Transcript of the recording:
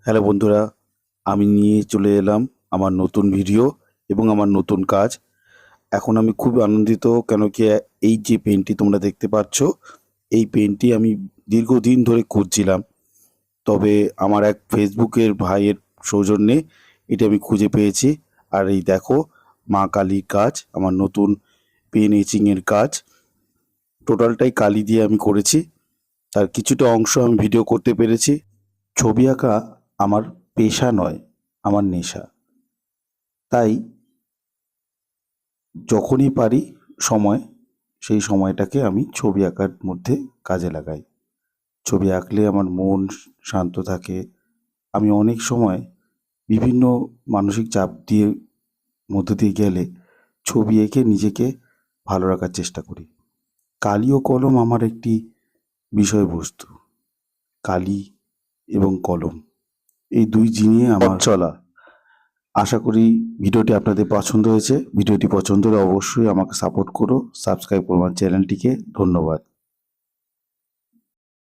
Hello বন্ধুরা, আমি নিয়ে চলে এলাম আমার নতুন ভিডিও এবং আমার নতুন কাজ। এখন আমি খুব আনন্দিত, কেন কি এই যে পেনটি তোমরা দেখতে পাচ্ছ, এই পেনটি আমি দীর্ঘদিন ধরে খুঁজছিলাম। তবে আমার এক ফেসবুকের ভাইয়ের সৌজন্যে এটা আমি খুঁজে পেয়েছি। আর এই দেখো, মা কালীর কাজ, আমার নতুন পেন এচিংয়ের কাজ। টোটালটাই কালি দিয়ে আমি করেছি। তার কিছুটা অংশ আমি ভিডিও করতে পেরেছি। ছবি আঁকা আমার পেশা নয়, আমার নেশা। তাই যখনই পারি সময়, সেই সময়টাকে আমি ছবি আঁকার মধ্যে কাজে লাগাই। ছবি আঁকলে আমার মন শান্ত থাকে। আমি অনেক সময় বিভিন্ন মানসিক চাপ দিয়ে মধ্য দিয়ে গেলে ছবি এঁকে নিজেকে ভালো রাখার চেষ্টা করি। কালি ও কলম আমার একটি বিষয়বস্তু। কালি এবং কলম, এই দুই জিনিস আমার চলা। আশা করি ভিডিওটি আপনাদের পছন্দ হয়েছে। ভিডিওটি পছন্দ হলে অবশ্যই আমাকে সাপোর্ট করো, সাবস্ক্রাইব করো আমার চ্যানেলটিকে। ধন্যবাদ।